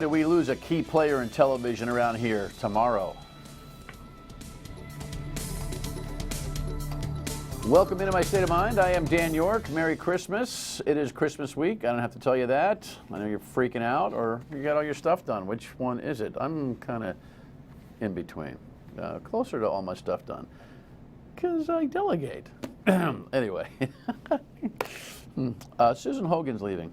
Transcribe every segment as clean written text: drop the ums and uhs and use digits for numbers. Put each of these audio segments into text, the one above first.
We lose a key player in television around here tomorrow. Welcome into my state of mind. I am Dan Yorke. Merry Christmas. It is Christmas week. I don't have to tell you that. I know you're freaking out or you got all your stuff done. Which one is it? I'm kind of in between. Closer to all my stuff done. Because I delegate. Anyway. Susan Hogan's leaving.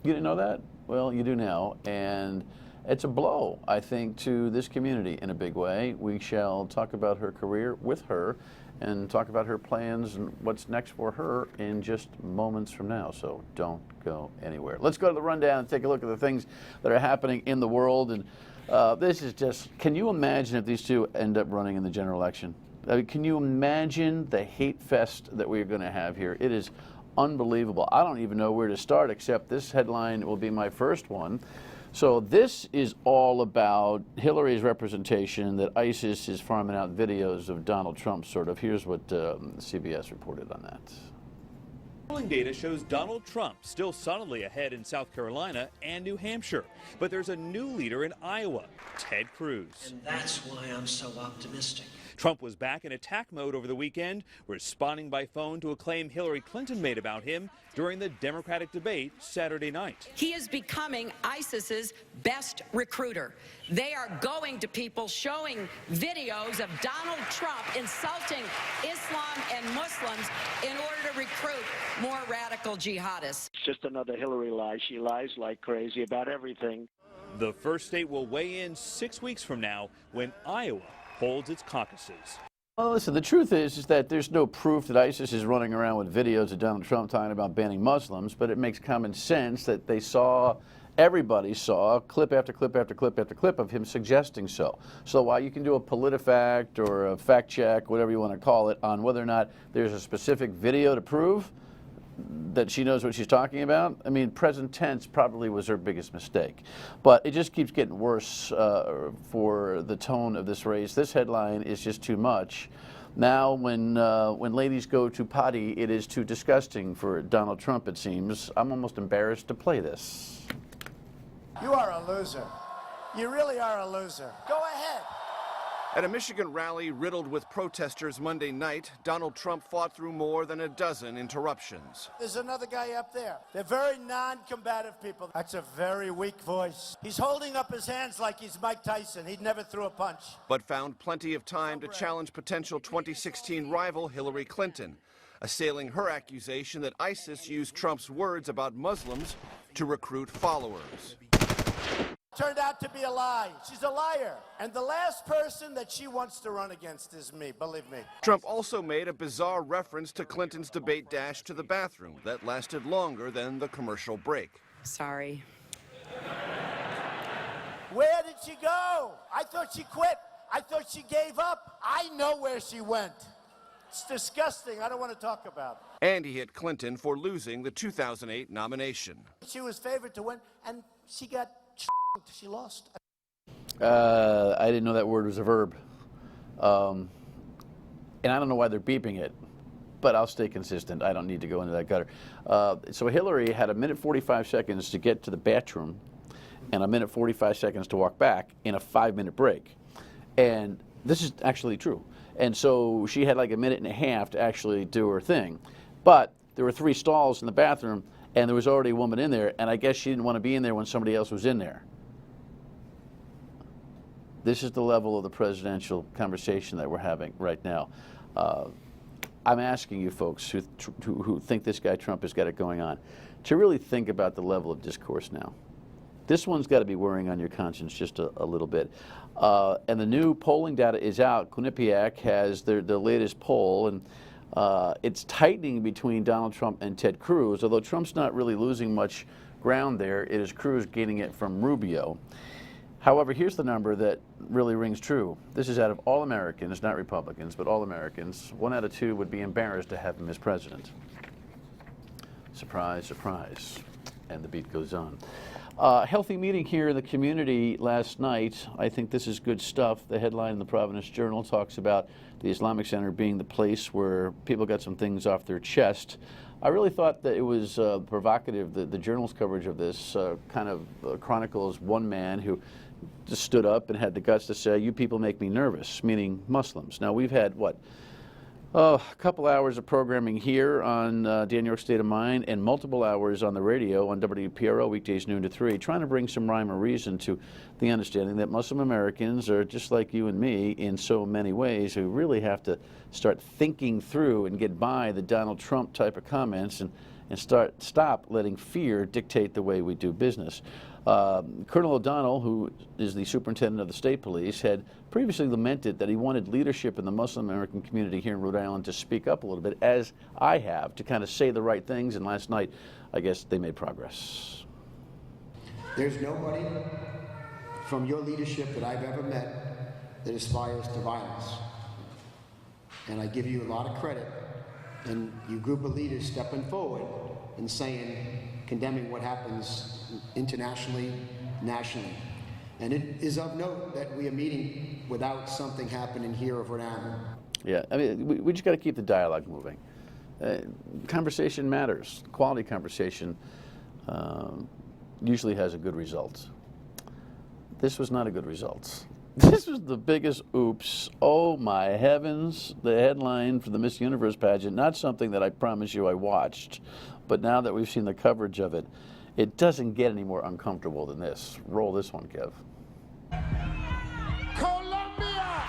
You didn't know that? Well, you do now, and it's a blow, I think, to this community in a big way. We shall talk about her career with her and talk about her plans and what's next for her in just moments from now, so don't go anywhere. Let's go to the rundown and take a look at the things that are happening in the world. And this is just, can you imagine if these two end up running in the general election? I mean, can you imagine the hate fest that we're going to have here? It is unbelievable. I don't even know where to start, except this headline will be my first one. So this is all about Hillary's representation that ISIS is farming out videos of Donald Trump, sort of. Here's what CBS reported on that. Polling data shows Donald Trump still solidly ahead in South Carolina and New Hampshire. But there's a new leader in Iowa, Ted Cruz. And that's why I'm so optimistic. Trump was back in attack mode over the weekend, responding by phone to a claim Hillary Clinton made about him during the Democratic debate Saturday night. He is becoming ISIS's best recruiter. They are going to people showing videos of Donald Trump insulting Islam and Muslims in order to recruit more radical jihadists. It's just another Hillary lie. She lies like crazy about everything. The first state will weigh in 6 weeks from now when Iowa holds its caucuses. Well, listen, the truth is that there's no proof that ISIS is running around with videos of Donald Trump talking about banning Muslims, but it makes common sense that they saw, everybody saw clip after clip after clip after clip of him suggesting so. So while you can do a PolitiFact or a fact check, whatever you want to call it, on whether or not there's a specific video to prove that she knows what she's talking about, I mean, present tense probably was her biggest mistake. But it just keeps getting worse for the tone of this race. This headline is just too much. Now, when ladies go to potty, it is too disgusting for Donald Trump, it seems. I'm almost embarrassed to play this. You are a loser. You really are a loser. Go ahead. At a Michigan rally riddled with protesters Monday night, Donald Trump fought through more than a dozen interruptions. There's another guy up there. They're very non-combative people. That's a very weak voice. He's holding up his hands like he's Mike Tyson. He'd never threw a punch. But found plenty of time to challenge potential 2016 rival Hillary Clinton, assailing her accusation that ISIS used Trump's words about Muslims to recruit followers. Turned out to be a lie. She's a liar. And the last person that she wants to run against is me, believe me. Trump also made a bizarre reference to Clinton's debate dash to the bathroom that lasted longer than the commercial break. Sorry. Where did she go? I thought she quit. I thought she gave up. I know where she went. It's disgusting. I don't want to talk about it. And he hit Clinton for losing the 2008 nomination. She was favored to win, and she got she lost. I didn't know that word was a verb. And I don't know why they're beeping it, but I'll stay consistent. I don't need to go into that gutter. So Hillary had 1:45 seconds to get to the bathroom and 1:45 seconds to walk back in a 5-minute break. And this is actually true. And so she had like 1.5 minutes to actually do her thing. But there were 3 stalls in the bathroom, and there was already a woman in there, and I guess she didn't want to be in there when somebody else was in there. This is the level of the presidential conversation that we're having right now. I'm asking you folks who think this guy Trump has got it going on to really think about the level of discourse now. This one's got to be worrying on your conscience just a little bit. And the new polling data is out. Quinnipiac has the latest poll, and it's tightening between Donald Trump and Ted Cruz, although Trump's not really losing much ground there. It is Cruz gaining it from Rubio. However, here's the number that really rings true. This is out of all Americans, not Republicans, but all Americans. 1 out of 2 would be embarrassed to have him as president. Surprise, surprise. And the beat goes on. Healthy meeting here in the community last night. I think this is good stuff. The headline in the Providence Journal talks about the Islamic Center being the place where people got some things off their chest. I really thought that it was provocative, the Journal's coverage of this kind of chronicles one man who just stood up and had the guts to say, "You people make me nervous," meaning Muslims. Now, we've had, what, a couple hours of programming here on Dan Yorke's State of Mind and multiple hours on the radio on WPRI weekdays noon to 3, trying to bring some rhyme or reason to the understanding that Muslim Americans are just like you and me in so many ways, who really have to start thinking through and get by the Donald Trump type of comments and stop letting fear dictate the way we do business. Colonel O'Donnell, who is the superintendent of the state police, had previously lamented that he wanted leadership in the Muslim American community here in Rhode Island to speak up a little bit, as I have, to kind of say the right things, and last night, I guess they made progress. There's nobody from your leadership that I've ever met that aspires to violence. And I give you a lot of credit, and you group of leaders stepping forward and saying, condemning what happens internationally, nationally. And it is of note that we are meeting without something happening here of Rhode Island. Yeah, I mean, we just got to keep the dialogue moving. Conversation matters. Quality conversation usually has a good result. This was not a good result. This was the biggest oops. Oh my heavens, the headline for the Miss Universe pageant, not something that I promise you I watched, but now that we've seen the coverage of it, it doesn't get any more uncomfortable than this. Roll this one, Kev. Colombia!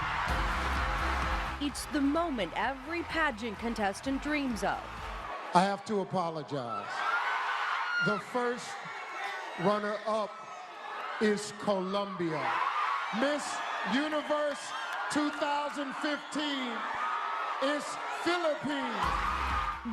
It's the moment every pageant contestant dreams of. I have to apologize. The first runner-up is Colombia. Miss Universe 2015 is Philippines.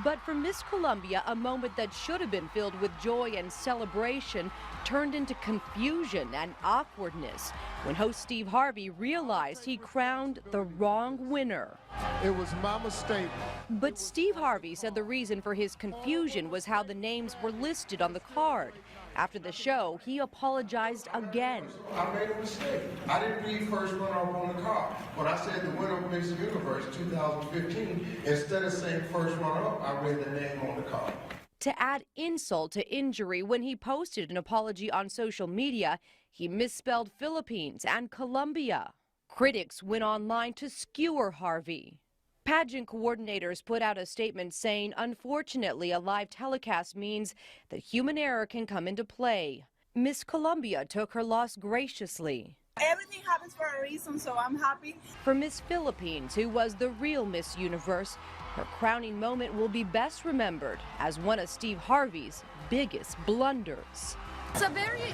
But for Miss Colombia, a moment that should have been filled with joy and celebration turned into confusion and awkwardness when host Steve Harvey realized he crowned the wrong winner. It was my mistake. But Steve Harvey said the reason for his confusion was how the names were listed on the card. After the show, he apologized again. I made a mistake. I didn't read first runner-up on the card. When I said the winner of Miss Universe 2015, instead of saying first runner-up, I read the name on the card. To add insult to injury, when he posted an apology on social media, he misspelled Philippines and Colombia. Critics went online to skewer Harvey. Pageant coordinators put out a statement saying, unfortunately, a live telecast means that human error can come into play. Miss Colombia took her loss graciously. Everything happens for a reason, so I'm happy. For Miss Philippines, who was the real Miss Universe, her crowning moment will be best remembered as one of Steve Harvey's biggest blunders. It's a very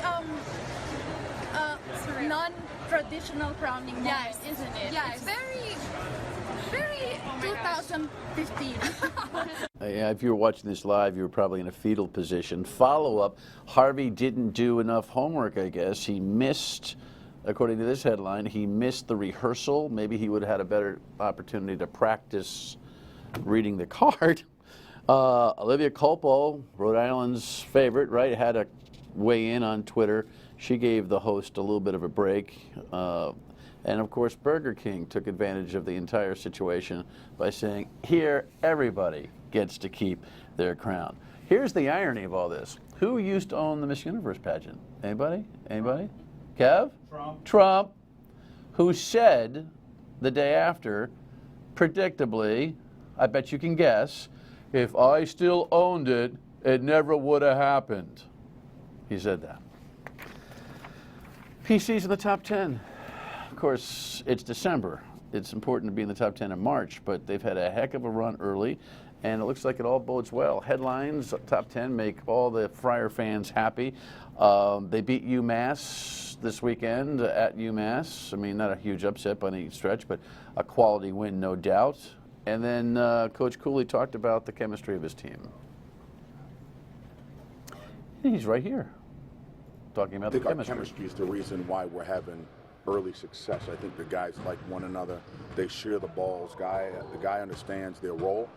non-traditional crowning moment, isn't it? Yeah, it's very 2015. Yeah, if you were watching this live, you were probably in a fetal position. Follow-up, Harvey didn't do enough homework, I guess. He missed, according to this headline, he missed the rehearsal. Maybe he would have had a better opportunity to practice reading the card. Olivia Culpo, Rhode Island's favorite, right, had a weigh in on Twitter. She gave the host a little bit of a break. And of course, Burger King took advantage of the entire situation by saying, here, everybody gets to keep their crown. Here's the irony of all this. Who used to own the Miss Universe pageant? Anybody? Anybody? Kev? Trump. Trump, who said the day after, predictably, I bet you can guess, if I still owned it, it never would have happened. He said that. PC's in the top 10. Of course, it's December. It's important to be in the top 10 in March, but they've had a heck of a run early, and it looks like it all bodes well. Headlines, top 10, make all the Friar fans happy. They beat UMass this weekend at UMass. I mean, not a huge upset by any stretch, but a quality win, no doubt. And then Coach Cooley talked about the chemistry of his team. He's right here, talking about the chemistry. Our chemistry is the reason why we're having early success. I think the guys like one another. They share the balls. The guy understands their role,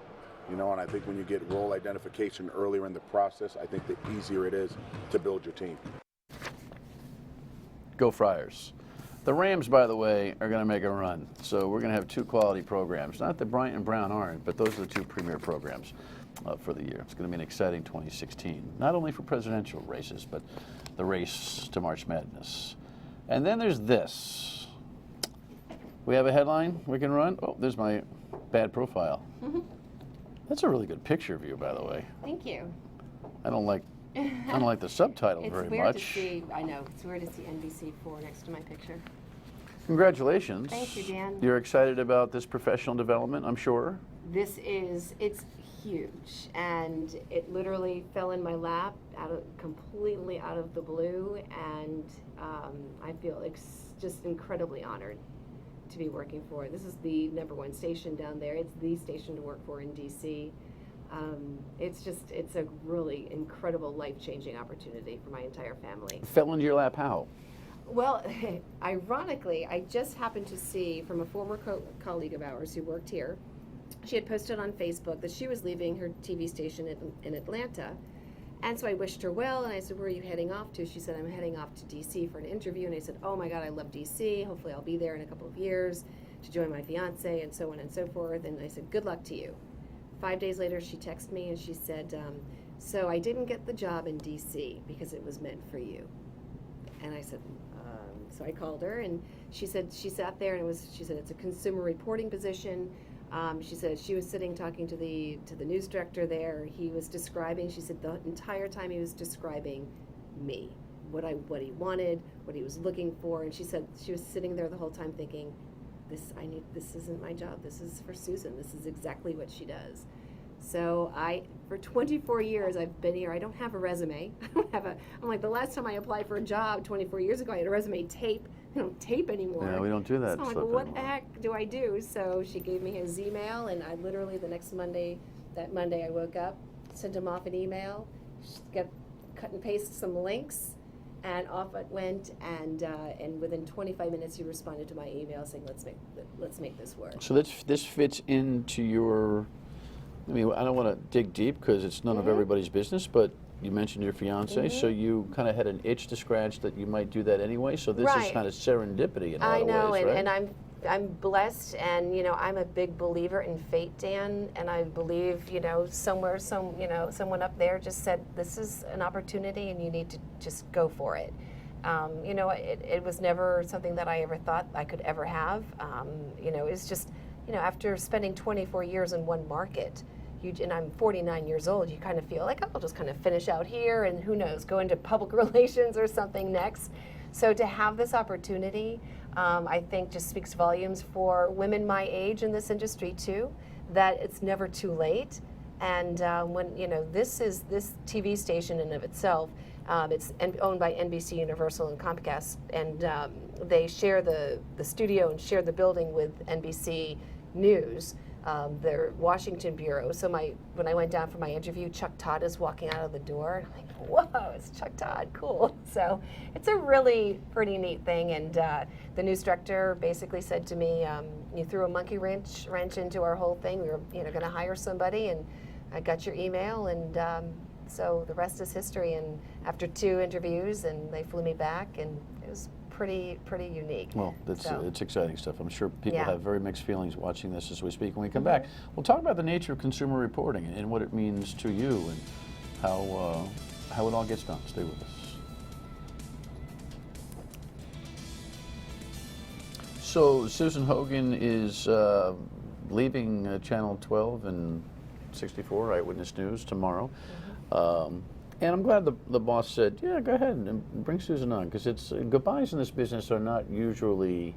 you know, and I think when you get role identification earlier in the process, I think the easier it is to build your team. Go Friars. The Rams, by the way, are going to make a run. So we're going to have two quality programs. Not that Bryant and Brown aren't, but those are the two premier programs. for the year. It's going to be an exciting 2016, not only for presidential races, but the race to March Madness. And then there's this. We have a headline we can run. Oh, there's my bad profile. That's a really good picture of you, by the way. Thank you. I don't like the subtitle very much. It's weird to see, I know, it's weird to see NBC4 next to my picture. Congratulations. Thank you, Dan. You're excited about this professional development, I'm sure. It's huge, and it literally fell in my lap completely out of the blue, and I feel just incredibly honored to be working for it. This is the #1 station down there. It's the station to work for in DC. It's a really incredible, life-changing opportunity for my entire family. Fell into your lap how? Well, ironically, I just happened to see from a former colleague of ours who worked here. She had posted on Facebook that she was leaving her TV station in Atlanta. And so I wished her well, and I said, where are you heading off to? She said, I'm heading off to DC for an interview. And I said, oh my God, I love DC. Hopefully I'll be there in a couple of years to join my fiance, and so on and so forth. And I said, good luck to you. 5 days later, she texted me and she said, so I didn't get the job in DC because it was meant for you. And I said, so I called her, and she said, she sat there, and she said, it's a consumer reporting position. She said she was sitting talking to the news director there. He was describing, she said the entire time he was describing me, what he wanted, what he was looking for. And she said she was sitting there the whole time thinking, this isn't my job. This is for Susan. This is exactly what she does. So for 24 years I've been here. I don't have a resume. I'm like, the last time I applied for a job 24 years ago, I had a resume tape. I don't tape anymore. Yeah, we don't do that. So I'm like, well, what the heck do I do? So she gave me his email, and I literally that Monday I woke up, sent him off an email, cut and paste some links, and off it went. And within 25 minutes, he responded to my email saying, let's make this work. So this fits into your. I mean, I don't want to dig deep because it's none of everybody's business, but you mentioned your fiance, so you kind of had an itch to scratch that you might do that anyway. So this is kind of serendipity in a lot of ways, right? and I'm blessed, and I'm a big believer in fate, Dan, and I believe somewhere someone up there just said this is an opportunity and you need to just go for it. It was never something that I ever thought I could ever have. It's just after spending 24 years in one market. And I'm 49 years old, you kind of feel like, I'll just kind of finish out here and who knows, go into public relations or something next. So to have this opportunity, I think just speaks volumes for women my age in this industry too, that it's never too late. And when, this TV station in of itself, it's owned by NBC Universal and Comcast, and they share the studio and share the building with NBC News. Their Washington bureau. So when I went down for my interview, Chuck Todd is walking out of the door. I'm like, whoa, it's Chuck Todd, cool. So it's a really pretty neat thing. And the news director basically said to me, you threw a monkey wrench into our whole thing. We were going to hire somebody, and I got your email, and so the rest is history. And after 2 interviews, and they flew me back, and it was pretty unique. Well, it's exciting stuff. I'm sure people have very mixed feelings watching this as we speak. When we come back, we'll talk about the nature of consumer reporting and what it means to you and how it all gets done. Stay with us. So Susan Hogan is leaving Channel 12 and 64 Eyewitness News tomorrow. And I'm glad the boss said, yeah, go ahead and bring Susan on, because goodbyes in this business are not usually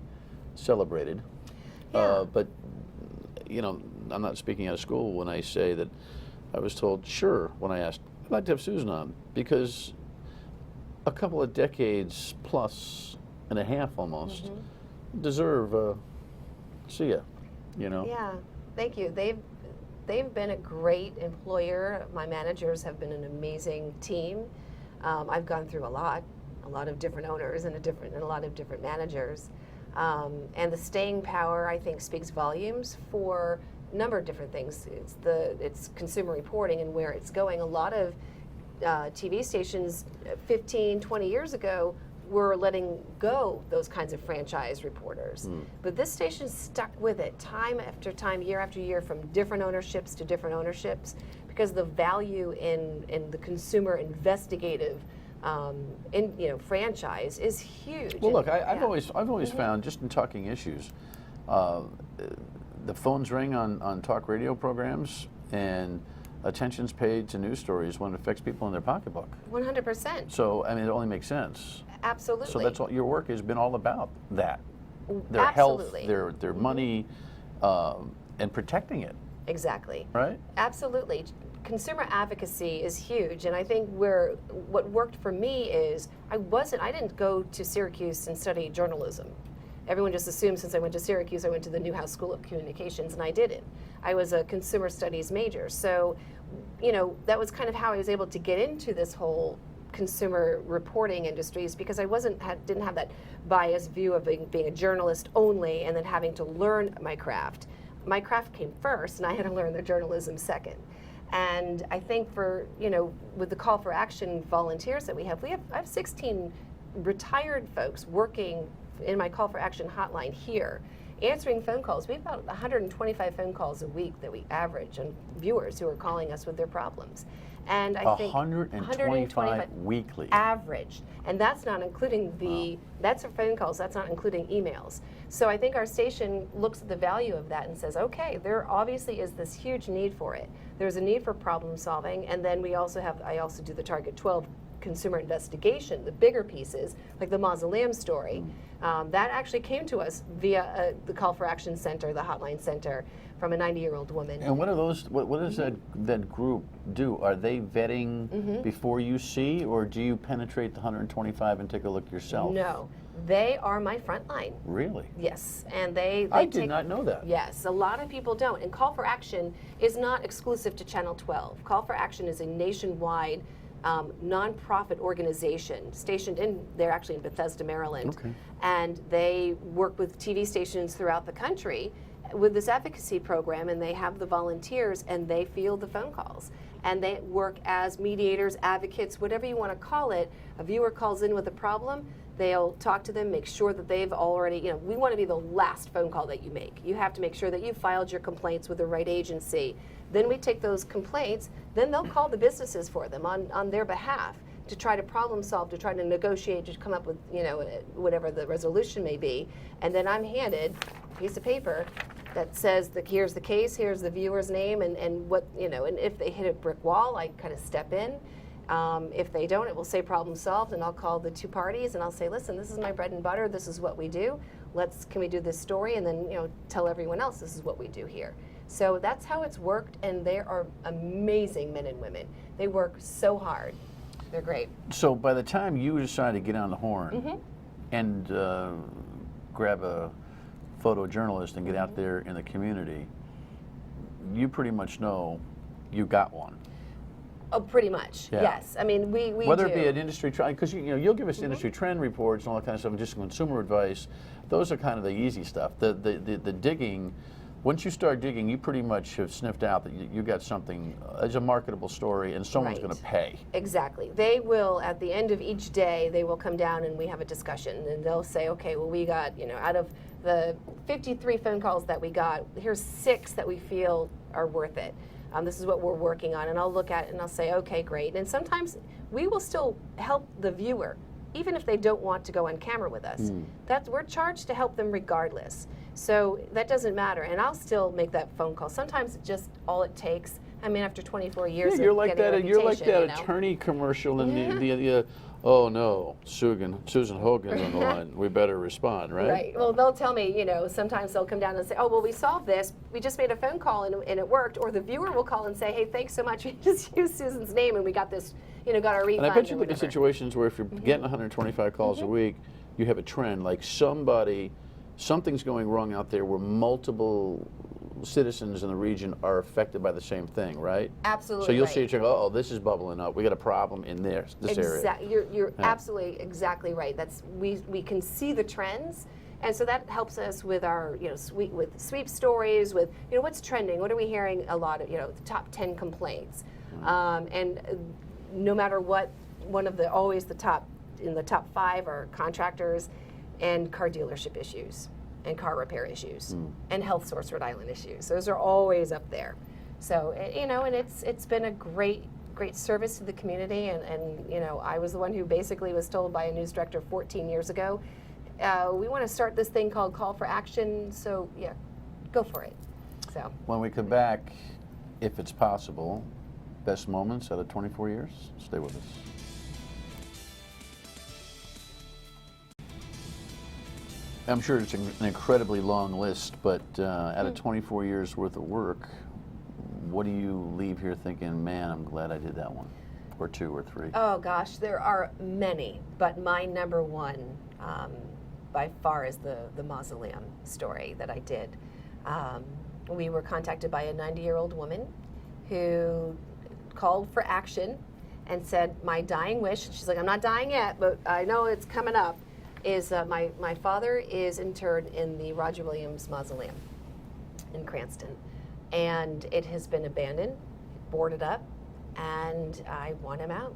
celebrated. But, I'm not speaking out of school when I say that I was told, sure, when I asked, I'd like to have Susan on, because a couple of decades plus and a half almost deserve see ya, Yeah, thank you. They've been a great employer. My managers have been an amazing team. I've gone through a lot of different owners and a lot of different managers. And the staying power, I think, speaks volumes for a number of different things. It's consumer reporting and where it's going. A lot of TV stations 15, 20 years ago were letting go those kinds of franchise reporters. But this station stuck with it time after time, year after year, from different ownerships to different ownerships, because the value in the consumer investigative franchise is huge. Well, look, I've always found, just in talking issues, the phones ring on talk radio programs, and attention's paid to news stories when it affects people in their pocketbook. 100%. So, I mean, it only makes sense. Absolutely. So that's all your work has been all about, that. Their Absolutely. health, their money, and protecting it. Exactly. Right? Absolutely. Consumer advocacy is huge, and I think what worked for me is I didn't go to Syracuse and study journalism. Everyone just assumes since I went to Syracuse, I went to the Newhouse School of Communications, and I didn't. I was a consumer studies major. So, that was kind of how I was able to get into this whole consumer reporting industries, because I didn't have that biased view of being a journalist only and then having to learn my craft. My craft came first, and I had to learn the journalism second. And I think with the call for action volunteers that we have, I have 16 retired folks working in my call for action hotline here, answering phone calls. We have about 125 phone calls a week that we average, and viewers who are calling us with their problems. And I think 125 weekly. Average. And that's not including that's for phone calls, that's not including emails. So I think our station looks at the value of that and says, okay, there obviously is this huge need for it. There's a need for problem solving, and then I also do the Target 12 consumer investigation, the bigger pieces, like the mausoleum story. That actually came to us via the Call for Action Center, the Hotline Center, from a 90-year-old woman. And what does that group do? Are they vetting before you see, or do you penetrate the 125 and take a look yourself? No, they are my front line. Really? Yes, and they I did not know that. Yes, a lot of people don't. And Call for Action is not exclusive to Channel 12. Call for Action is a nationwide nonprofit organization they're actually in Bethesda, Maryland. Okay. And they work with TV stations throughout the country with this advocacy program, and they have the volunteers, and they field the phone calls. And they work as mediators, advocates, whatever you want to call it. A viewer calls in with a problem, they'll talk to them, make sure that they've already, we want to be the last phone call that you make. You have to make sure that you filed your complaints with the right agency. Then we take those complaints, then they'll call the businesses for them on their behalf to try to problem solve, to try to negotiate, to come up with, whatever the resolution may be. And then I'm handed a piece of paper that says that here's the case, here's the viewer's name, and what, and if they hit a brick wall, I kind of step in. If they don't, it will say problem solved, and I'll call the two parties and I'll say, listen, this is my bread and butter, this is what we do. Can we do this story? And then, tell everyone else this is what we do here. So that's how it's worked, and they are amazing men and women. They work so hard. They're great. So by the time you decide to get on the horn and grab a photojournalist and get out there in the community, you pretty much know you got one. Oh, pretty much, yeah. Yes. I mean, we Whether do. it be an industry trend, because you'll give us industry trend reports and all that kind of stuff, and just consumer advice. Those are kind of the easy stuff. The digging, once you start digging, you pretty much have sniffed out that you got something as a marketable story, and someone's going to pay. Exactly. They will, at the end of each day, they will come down and we have a discussion, and they'll say, okay, well, we got, out of the 53 phone calls that we got, here's 6 that we feel are worth it. This is what we're working on, and I'll look at it and I'll say, okay, great. And sometimes we will still help the viewer, even if they don't want to go on camera with us. We're charged to help them regardless. So that doesn't matter, and I'll still make that phone call. Sometimes it's just all it takes. I mean, after 24 years you're of like getting that. a You're like reputation, that attorney commercial in the oh no, Susan Hogan's on the line. We better respond, right? Right. Well, they'll tell me, sometimes they'll come down and say, oh, well, we solved this. We just made a phone call and it worked. Or the viewer will call and say, hey, thanks so much. We just used Susan's name and we got this, got our refund. And I bet you look at situations where if you're getting 125 calls a week, you have a trend, like something's going wrong out there where multiple citizens in the region are affected by the same thing, right? Absolutely. So you'll right. see it, you go, oh, this is bubbling up. We got a problem in this area. You're absolutely exactly right. We can see the trends, and so that helps us with our sweep stories, with what's trending, what are we hearing a lot of, the top 10 complaints, and no matter what, always the top 5 are contractors and car dealership issues and car repair issues and Health Source Rhode Island issues. Those are always up there. So, you know, and it's been a great service to the community, and you know, I was the one who basically was told by a news director 14 years ago, we want to start this thing called Call for Action, so yeah, go for it. So when we come back, if it's possible, best moments out of 24 years, stay with us. I'm sure it's an incredibly long list, but out of 24 years worth of work, what do you leave here thinking, man, I'm glad I did that one, or two, or three? Oh gosh, there are many, but my number one by far is the mausoleum story that I did. We were contacted by a 90-year-old woman who called for action and said, my dying wish, she's like, I'm not dying yet, but I know it's coming up, is my father is interred in the Roger Williams Mausoleum in Cranston. And it has been abandoned, boarded up, and I want him out.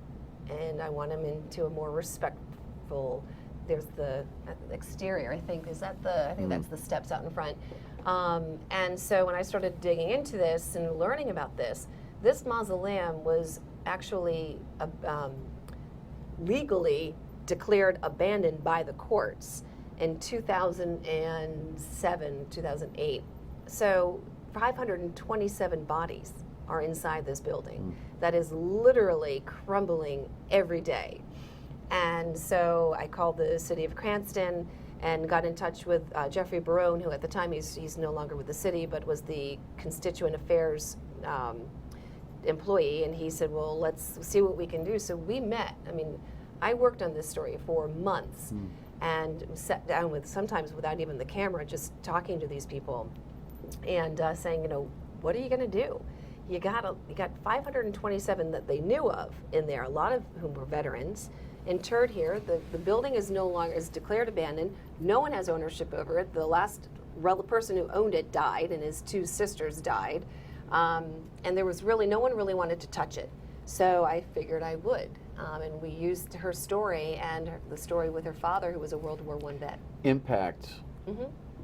And I want him into a more respectful, there's the exterior, I think, is that I think that's the steps out in front. And so when I started digging into this and learning about this mausoleum was actually legally declared abandoned by the courts in 2007, 2008. So 527 bodies are inside this building that is literally crumbling every day. And so I called the city of Cranston and got in touch with Jeffrey Barone, who at the time he's no longer with the city, but was the constituent affairs employee. And he said, well, let's see what we can do. So we met. I mean, I worked on this story for months and sat down with, sometimes without even the camera, just talking to these people and saying, you know, what are you going to do? You got 527 that they knew of in there, a lot of whom were veterans, interred here. The building is no longer, is declared abandoned. No one has ownership over it. The last person who owned it died, and his two sisters died. And there was really, no one really wanted to touch it. So I figured I would. And we used her story and the story with her father, who was a World War I vet. Impact.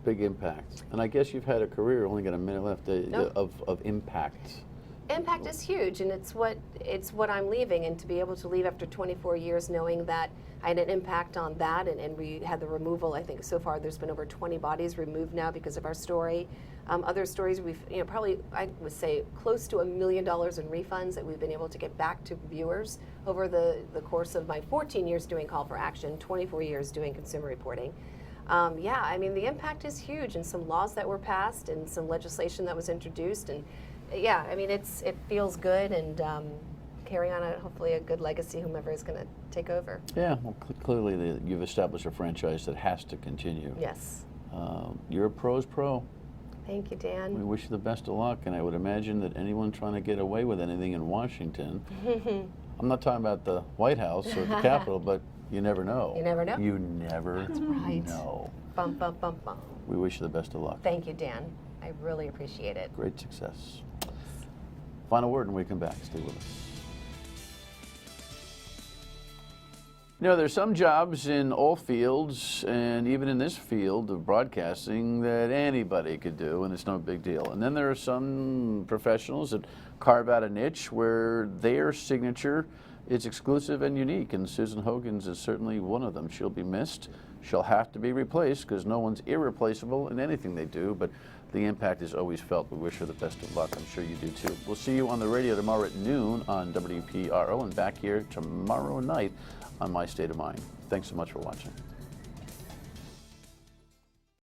Big impact. And I guess you've had a career, only got a minute left, of impact. Impact is huge, and it's what I'm leaving, and to be able to leave after 24 years knowing that I had an impact on that, and we had the removal. I think so far there's been over 20 bodies removed now because of our story. Other stories we've, you know, probably I would say close to $1 million in refunds that we've been able to get back to viewers over the course of my 14 years doing Call for Action, 24 years doing consumer reporting. Yeah, I mean, the impact is huge, and some laws that were passed and some legislation that was introduced, and yeah, I mean, it feels good, and carry on hopefully a good legacy, whomever is going to take over. Yeah, well, clearly you've established a franchise that has to continue. Yes. You're a pro's pro. Thank you, Dan. We wish you the best of luck, and I would imagine that anyone trying to get away with anything in Washington, I'm not talking about the White House or the Capitol, but you never know. You never know. You never know. Bum, bum, bum, bum. We wish you the best of luck. Thank you, Dan. I really appreciate it. Great success. Final word, and we come back. Stay with us. You know, there's some jobs in all fields, and even in this field of broadcasting, that anybody could do, and it's no big deal. And then there are some professionals that carve out a niche where their signature is exclusive and unique, and Susan Hogan's is certainly one of them. She'll be missed. She'll have to be replaced because no one's irreplaceable in anything they do, but the impact is always felt. We wish her the best of luck. I'm sure you do too. We'll see you on the radio tomorrow at noon on WPRI and back here tomorrow night on My State of Mind. Thanks so much for watching.